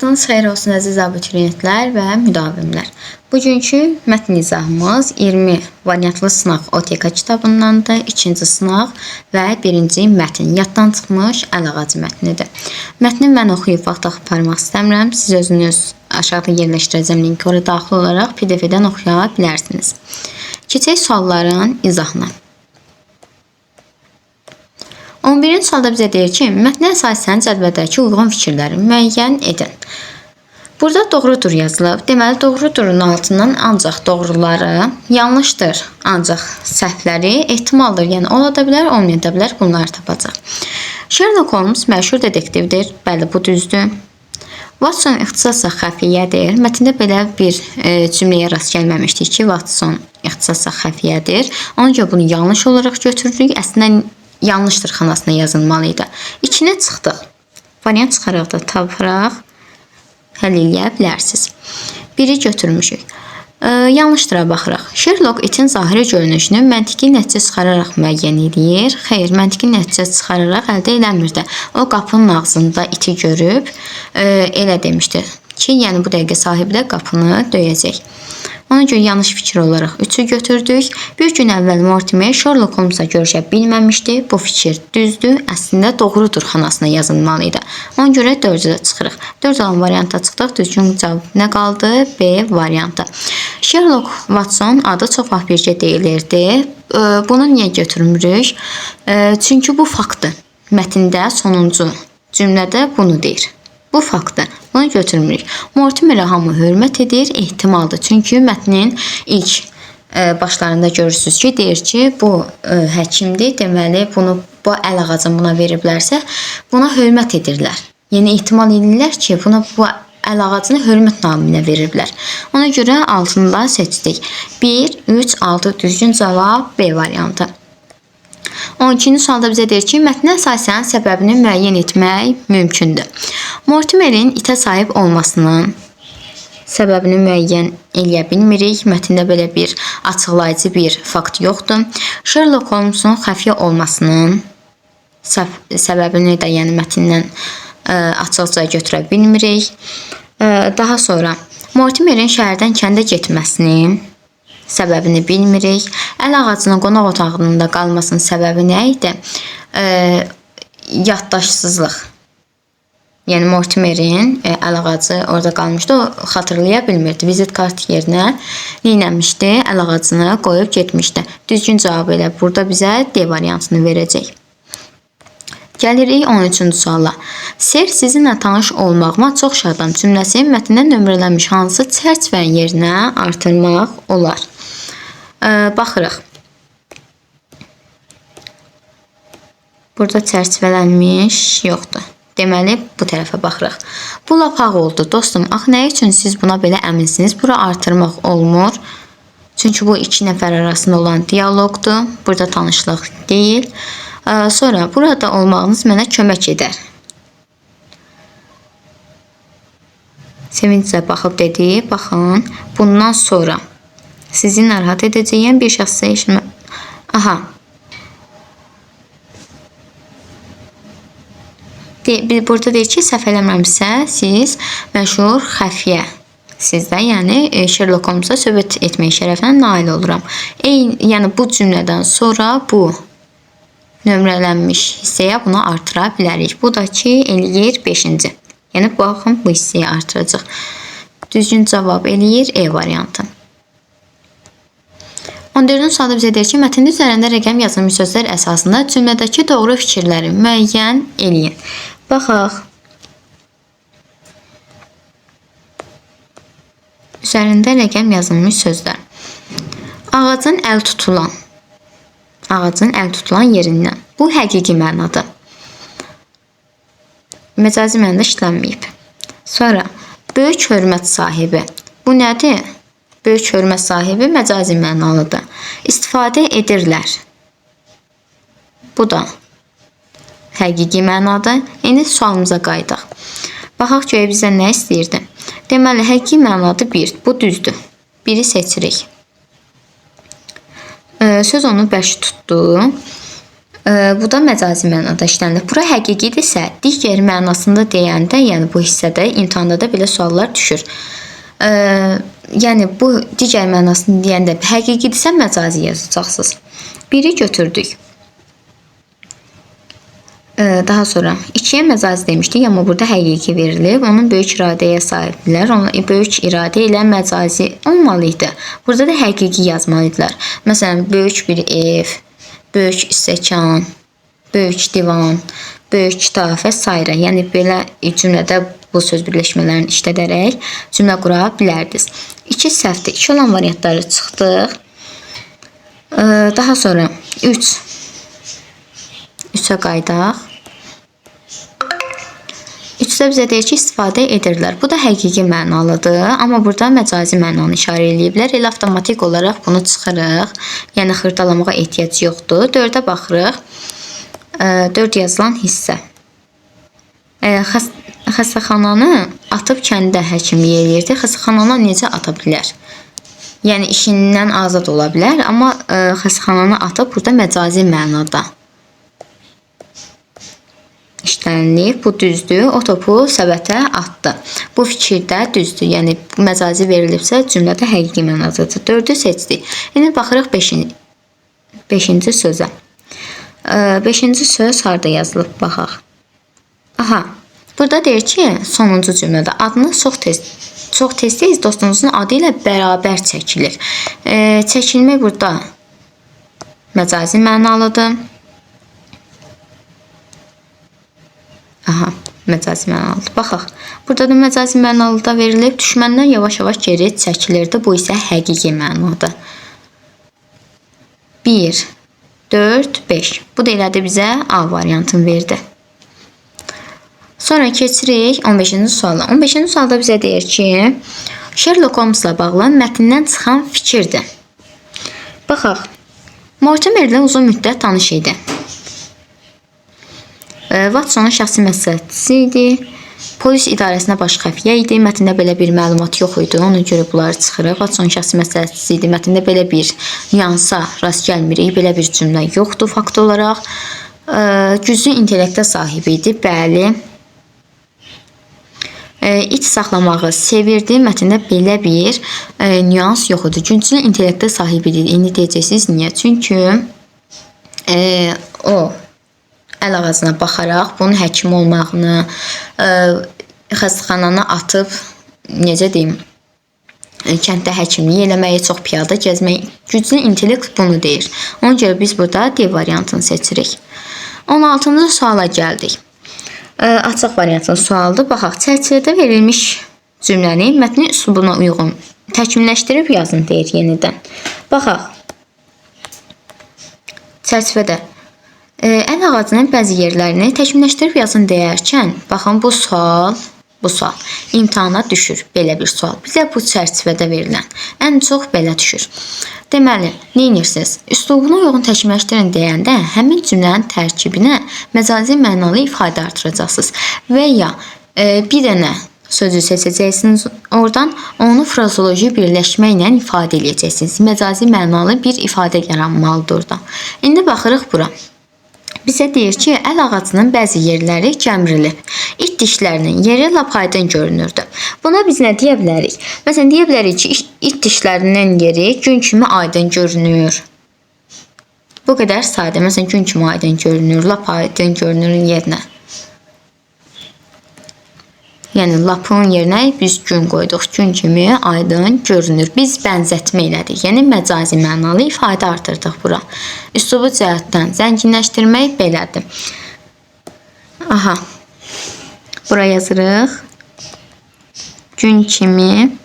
Vaxtınız xeyir olsun əziz abituriyentlər və müdavimlər. Bugünkü mətn izahımız 20 variantlı sınaq OTK kitabındandır. İkinci sınaq və birinci mətn yaddan çıxmış əl ağacı mətnidir. Mətni mən oxuyub vaxt aparmaq istəmirəm. Siz özünüz aşağıda yerləşdirəcəm linki, oraya daxil olaraq PDF-dən oxuya bilərsiniz. Keçək sualların izahına. 11-ci sualda bizə deyir ki, mətnə əsasən cədvəldəki uyğun fikirləri müəyyən edin. Burada doğrudur yazılıb. Deməli, doğrudurun altından ancaq doğruları, yanlışdır ancaq səhvləri, ehtimaldır, yəni ola da bilər, olmaya da bilər, bunları tapacaq. Sherlock Holmes məşhur detektivdir. Bəli, bu düzdür. Watson ixtisasla xəfiyyədir. Mətndə belə bir cümləyə rast gəlməmişdik ki, Watson ixtisasla xəfiyyədir. Ona görə bunu yanlış olaraq götürürük. Əslində yanlışdır xanasına yazılmalıydı. İçinə çıxdıq. Variant çıxaraq da taparaq həll eləyə bilərsiniz. Biri götürmüşük. Yanlışdıra baxırıq. Sherlock itin zahiri görünüşünü məntiqi nəticə çıxararaq müəyyən edir. Xeyr, məntiqi nəticə çıxararaq əldə eləmirdi. O qapının ağzında iti görüb elə demişdi ki, yəni bu dəqiqə sahibi də qapını döyəcək. Ona görə yanlış fikir olaraq 3'ü götürdük. Bir gün əvvəl Mortimer Sherlock Holmes'a görüşə bilməmişdi. Bu fikir düzdür. Əslində doğrudur xanasına yazılmalıydı. Ona görə 4'ü də çıxırıq. 4 olan varianta çıxdıq. Düzgün cavab nə qaldı? B variantı. Sherlock Watson adı çox vaxt bircə deyilirdi. Bunu niyə götürmürük? Çünki bu faktdır. Mətndə sonuncu cümlədə bunu deyir. Bu faktdır. Bunu götürmürük. Mortimer'ə hamı hörmət edir, ehtimaldır. Çünki mətnin ilk başlarında görürsünüz ki, deyir ki, bu həkimdir. Deməli, bu əl ağacını buna veriblərsə, buna hörmət edirlər. Yəni, ehtimal edirlər ki, bu əl ağacını hörmət naminə veriblər. Ona görə altında seçdik. 1, 3, 6 düzgün cavab B variantı. 12-ci sualda bizə deyir ki, mətnə əsasən səbəbini müəyyən etmək mümkündür. Mortimer'in itə sahib olmasının səbəbini müəyyən eləyə bilmirik. Mətndə belə bir açıqlayıcı bir fakt yoxdur. Sherlock Holmes'un xəfiyyə olmasının səbəbini də yəni mətndən açıqca götürə bilmirik. Daha sonra Mortimer'in şəhərdən kəndə getməsinin səbəbini bilmirik. Əl ağacının qonaq otağında qalmasının səbəbi nə idi? Yaddaşsızlıq. Yəni Mortimer'in əl ağacı orada qalmışdı, o xatırlaya bilmirdi. Vizit kart yerinə neynəmişdi? Əl ağacını qoyub getmişdi. Düzgün cavab elə burada bizə D variantını verəcək. Gəlirik 13-cü suala. Ser sizinlə tanış olmağıma çox şadam cümləsi mətndən nömrələnmiş hansı çərçivənin yerinə artırmaq olar? Baxırıq. Burada çərçivələnmiş yoxdur. Deməli, bu tərəfə baxırıq. Bu lap ağ oldu, dostum. Ax, nə üçün siz buna belə əminsiniz? Bura artırmaq olmur. Çünki bu iki nəfər arasında olan diyaloqdur. Burada tanışlıq deyil. Sonra, burada olmağınız mənə kömək edər. Sevinclə baxıb dedi, baxın, bundan sonra sizi narahat edəcəyəm bir şəxsə işimə... Aha. Burada deyir ki, səhv eləmirəmsə, siz məşhur xəfiyyə sizdə, yəni Sherlock Holmes'a söhbət etmək şərəfinə nail oluram. Yəni bu cümlədən sonra bu nömrələnmiş hissəyə bunu artıra bilərik. Bu da ki, eləyir 5-ci. Yəni, baxın, bu hissəyə artıracaq. Düzgün cavab eləyir E variantı. 14-cü sualda bizə deyir ki, mətndə üzərində rəqəm yazılmış sözlər əsasında cümlədəki doğru fikirləri müəyyən eləyin. Baxaq. Üzərində rəqəm yazılmış sözlər. Ağacın əl tutulan yerindən. Bu həqiqi mənadır. Məcazi mənada işlənməyib. Sonra, böyük hörmət sahibi. Bu nədir? Böyük hörmət sahibi məcazi mənalıdır. İstifadə edirlər. Bu da həqiqi mənadır. İndi sualımıza qayıdaq. Baxaq göyə bizə nə istəyirdi? Deməli, həqiqi mənadı 1. Bu düzdür. 1'i seçirik. Söz onu bəş tutdu. Bu da məcazi mənada işlənilir. Bura həqiqidirsə, digər mənasında deyəndə, yəni bu hissədə imtahanda da belə suallar düşür. Yəni bu digər mənasını deyəndə həqiqidirsə məcazi yazacaqsınız. Biri götürdük. Daha sonra 2-yə məcazi demişdik, amma burada həqiqi verilib. Onun böyük iradəyə sahibdirlər. Onlar böyük iradə ilə məcazi olmalıydı. Burada da həqiqi yazmalıdılar. Məsələn, böyük bir ev, böyük stəkan, böyük divan, böyük kitab və s. Yəni belə cümlədə bu söz birləşmələrini işlədərək cümlə qura bilərdiniz. 2 səhvdir. 2 olan variantları çıxdıq. Daha sonra 3. 3-ə qaydaq. 3-də bizə deyir ki, istifadə edirlər. Bu da həqiqi mənalıdır, amma burada məcazi mənanı işarə ediblər. Elə avtomatik olaraq bunu çıxırıq. Yəni xırdalamaya ehtiyac yoxdur. 4-ə baxırıq. 4 yazılan hissə. Xəstəxananı atıb kəndə həkimlik eləyirdi. Xəstəxananı necə ata bilər? Yəni işindən azad ola bilər, amma xəstəxananı atıb burada məcazi mənada işlənilib. Bu düzdür. O topu səbətə atdı. Bu fikirdə düzdür. Yəni məcazi verilibsə cümlədə həqiqi mənadadır. 4-ü seçdik. İndi baxırıq 5-ci sözə. 5-ci söz harda yazılıb baxaq. Aha. Burada deyir ki, sonuncu cümlədə adını çox tez dostunuzun adı ilə bərabər çəkilir. Çəkilmək burada məcazi mənalıdır. Aha, məcazi mənalıdır. Baxaq. Burada da məcazi mənalıda verilib. Düşməndən yavaş-yavaş geri çəkilirdi. Bu isə həqiqi mənadır. 1, 4, 5. Bu da elədi bizə A variantını verdi. Sonra keçirik 15-ci suala. 15-ci sualda bizə deyir ki, Sherlock Holmes'la bağlı mətndən çıxan fikirdir. Baxaq. Mortimerlə uzun müddət tanış idi. Watsonun şəxsi məsləhətçisi idi. Polis idarəsinə baş xəfiyyə idi. Mətndə belə bir məlumat yox idi. Ona görə bunları çıxırıq. Watsonun şəxsi məsləhətçisi idi. Mətndə belə bir nüansa rast gəlmirik. Belə bir cümlə yoxdur fakt olaraq. Güclü intellektə sahib idi. Bəli. İt saxlamağı sevirdi. Mətndə belə bir nüans yox idi. Güclü intellektə sahib idi. İndi deyəcəksiniz niyə? Çünki o əl ağacına baxaraq bunun həkim olmağını, xəstəxananı atıb, necə deyim, kənddə həkimlik eləməyi, çox piyada gəzməyi, güclü intellekt bunu deyir. Ona görə biz burada D variantını seçirik. 16-cı suala gəldik. Açıq variantın sualıdır. Baxaq, çərçivədə verilmiş cümləni mətnin üslubuna uyğun təkmilləşdirib yazın deyir yenidən. Baxaq, çərçivədə əl ağacının bəzi yerlərini təkmilləşdirib yazın deyərkən, baxın bu sual imtahana düşür. Belə bir sual. Bizə bu çərçivədə verilən ən çox belə düşür. Deməli, nə edirsiniz? Üslubuna uyğun təkmilləşdirin deyəndə həmin cümlənin tərkibinə məcazi mənalı ifadə artıracaqsınız. Və ya bir dənə sözü seçəcəksiniz. Oradan onu frazoloji birləşməklə ifadə edəcəksiniz. Məcazi mənalı bir ifadə yaranmalıdır orada. İndi baxırıq bura. Bizə deyir ki, əl ağacının bəzi yerləri gəmirilib. İt dişlərinin yeri lap aydın görünürdü. Buna biz nə deyə bilərik? Məsələn, deyə bilərik ki, it dişlərinin yeri gün kimi aydın görünür. Bu qədər sadə. Məsələn, gün kimi aydın görünür, lap aydın görünürün yerinə. Yəni, lapın yerinə biz gün qoyduq. Gün kimi aydın görünür. Biz bənzətmə elədik. Yəni, məcazi mənalı ifadə artırdıq bura. Üslubu cəhətdən zənginləşdirmək belədir. Aha. Bura yazırıq. Gün kimi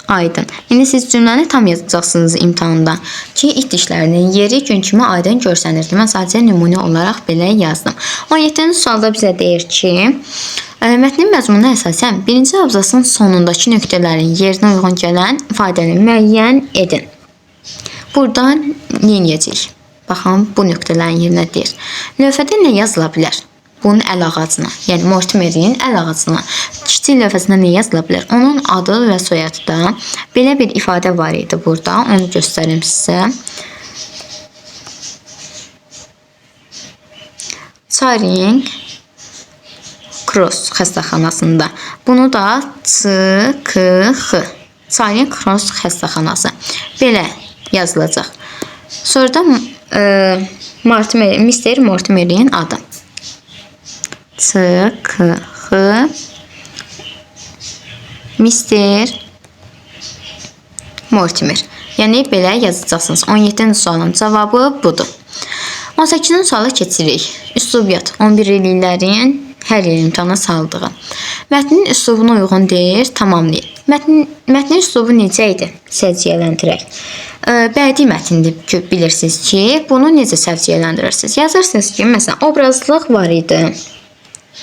aydın. İndi siz cümləni tam yazacaqsınız imtahanda ki, it dişlərinin yeri gün kimi aydın görsənirdi. Mən sadəcə nümunə olaraq belə yazdım. 17-ci sualda bizə deyir ki, mətnin məzmununa əsasən birinci abzasın sonundakı nöqtələrin yerinə uyğun gələn ifadəni müəyyən edin. Buradan nə edəcəyik? Baxın, bu nöqtələrin yerinə deyir. Lövhədə nə yazıla bilər? Bunun əl ağacına, yəni Mortimerin əl ağacına, kiçik lövhəsinə nə yazıla bilər? Onun adı və soyadı da belə bir ifadə var idi burada. Onu göstərim sizə. Çaring Cross xəstəxanasında. Bunu da ÇKX Çaring Cross xəstəxanası belə yazılacaq. Sonra da Mr. Mortimer'in adı. ÇKX Mr. Mortimer. Yəni belə yazacaqsınız. 17-ci sualın cavabı budur. 18-ci suala keçirik. Üslubiyyat 11 illiklərin hər il imtahana saldığı. Mətnin üslubuna uyğun deyir, tamamlayın. Mətnin üslubu necə idi? Səciyyələndirək. Bədii mətindir ki, bilirsiniz ki, bunu necə səciyyələndirirsiniz? Yazırsınız ki, məsələn, obrazlıq var idi.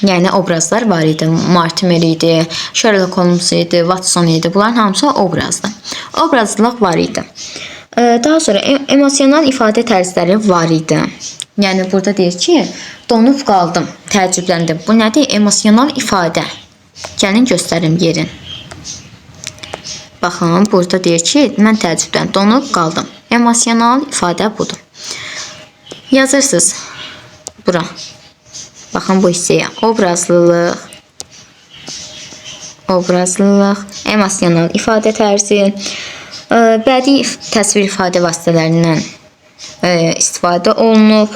Yəni obrazlar var idi. Mortimer idi, Sherlock Holmes idi, Watson idi. Bunların hamısı obrazdır. Obrazlıq var idi. Daha sonra emosional ifadə tərzləri var idi. Yəni burada deyir ki, donub qaldım, təəccübləndim. Bu nədir? Emosional ifadə. Gəlin göstərim yerin. Baxın, burada deyir ki, mən təəccübləndim, donub qaldım. Emosional ifadə budur. Yazırsınız bura. Baxın bu hissəyə. Obrazlılıq, emosional ifadə tərzi, bədii təsvir ifadə vasitələrindən istifadə olunub.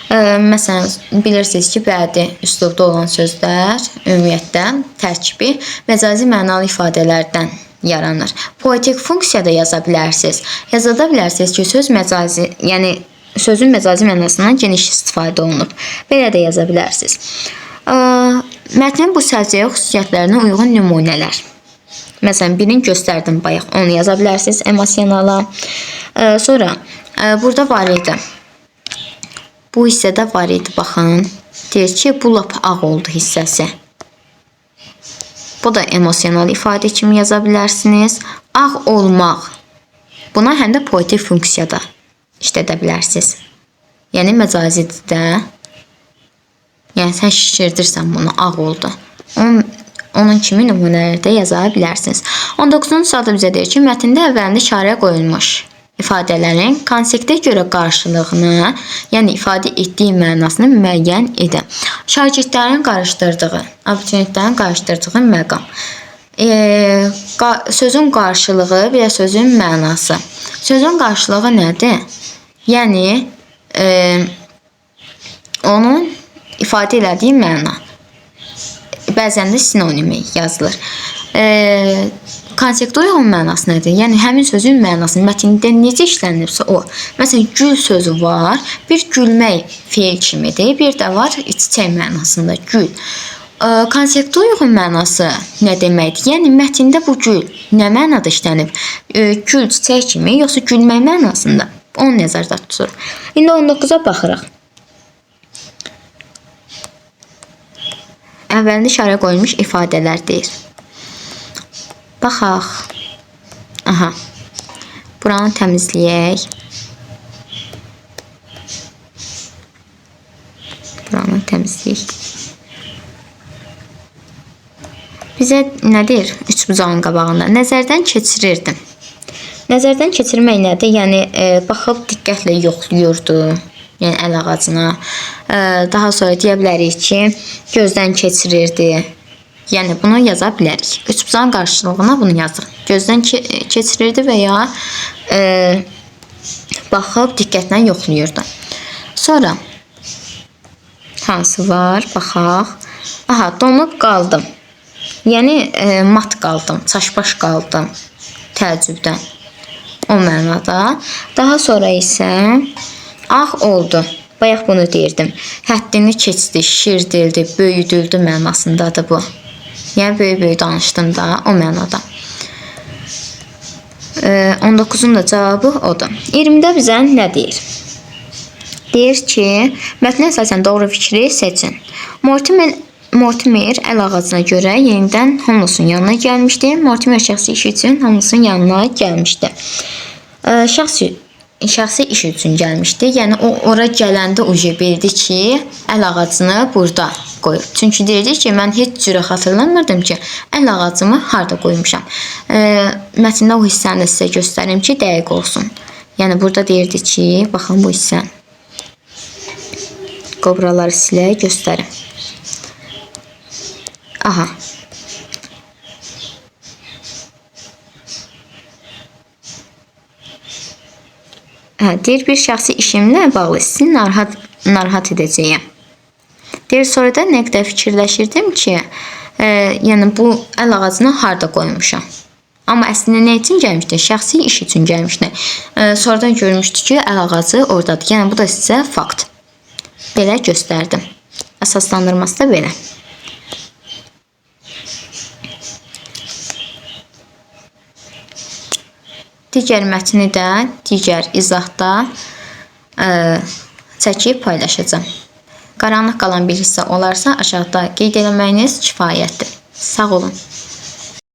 Məsələn, bilirsiniz ki, bədii üslubda olan sözlər ümumiyyətlə tərkibi məcazi mənalı ifadələrdən yaranır. Poetik funksiyada yaza bilərsiniz. Yazada bilərsiniz ki, söz məcazi, yəni sözün məcazi mənasından geniş istifadə olunub. Belə də yaza bilərsiniz. Mətnin bu səciyyəyə xüsusiyyətlərinə uyğun nümunələr. Məsələn, birini göstərdim bayaq, onu yaza bilərsiniz emosionala. Sonra, burada var idi. Bu hissədə var idi, baxın. Deyir ki, bu lap ağ oldu hissəsi. Bu da emosional ifadə kimi yaza bilərsiniz. Ağ olmaq. Buna həm də poetik funksiyada işlədə bilərsiniz. Yəni məcazidir də. Yəni sən şişirdirsən bunu, ağ oldu. Onun kimi nümunələrdə yaza bilərsiniz. 19-cu sualda bizə deyir ki, mətndə əvvəlində işarəyə qoyulmuş ifadələrin konsektə görə qarşılığını, yəni ifadə etdiyi mənasını müəyyən edin. Şagirdlərin qarışdırdığı, abituriyentlərin qarışdırdığı məqam. Sözün qarşılığı və ya sözün mənası. Sözün qarşılığı nədir? Yəni, onun ifadə elədiyi məna. Bəzən də sinonimi yazılır. Konsektə uyğun mənası nədir? Yəni, həmin sözün mənası mətndə necə işlənibsə o. Məsələn, gül sözü var, bir gülmək feil kimidir, bir də var çiçək mənasında gül. Konsektə uyğun mənası nə deməkdir? Yəni, mətndə bu gül nə mənada işlənib? Gül çiçək kimi, yoxsa gülmək mənasında? Onu nəzərdə tuturuq. İndi 19-a baxırıq. Əvvəlində işarə qoyulmuş ifadələr deyir. Baxaq. Aha. Buranı təmizləyək. Buranı təmizləyək. Bizə nə deyir? Üç bucağın qabağında. Nəzərdən keçirirdim. Nəzərdən keçirmək nədir? Yəni, baxıb diqqətlə yoxluyurdu. Yəni, əl ağacına. Daha sonra deyə bilərik ki, gözdən keçirirdi. Yəni, bunu yaza bilərik. Üç bucağın qarşılığına bunu yazırıq. Gözdən keçirirdi və ya baxıb diqqətlə yoxluyurdu. Sonra, hansı var? Baxaq. Aha, donub qaldım. Yəni, mat qaldım, çaşbaş qaldım təəccübdən. O mənada. Daha sonra isə ağ oldu. Bayaq bunu deyirdim. Həddini keçdi, şişirdildi, böyüdüldü mənasındadır bu. Yəni, böyük-böyük danışdım da o mənada. 19-un da cavabı odur. 20-də bizə nə deyir? Deyir ki, mətnə əsasən doğru fikri seçin. Mortimer əl ağacına görə yenidən Holmesin yanına gəlmişdi. Mortimer şəxsi iş üçün Holmesin yanına gəlmişdi. Şəxsi iş üçün gəlmişdi. Yəni, o ora gələndə bildi ki, əl ağacını burada qoyub. Çünki deyirdi ki, mən heç cürə xatırlamırdım ki, əl ağacımı harada qoymuşam. Mətndə o hissəni də sizə göstərim ki, dəqiq olsun. Yəni, burada deyirdi ki, baxın bu hissən. qobraları silək, göstərim. Aha. Deyir, bir şəxsi işimlə bağlı sizi narahat edəcəyəm. Deyir, sonra da nə qədər fikirləşirdim ki, yəni bu əl ağacını harda qoymuşam. Amma əslində nə üçün gəlmişdi? Şəxsi iş üçün gəlmişdi. Sonradan görmüşdü ki, əl ağacı oradadır. Yəni bu da sizə fakt. Belə göstərdim. Əsaslandırması da belə. Digər mətni də digər izahda çəkib paylaşacağım. Qaranlıq qalan bir hissə olarsa aşağıda qeyd etməyiniz kifayətdir. Sağ olun.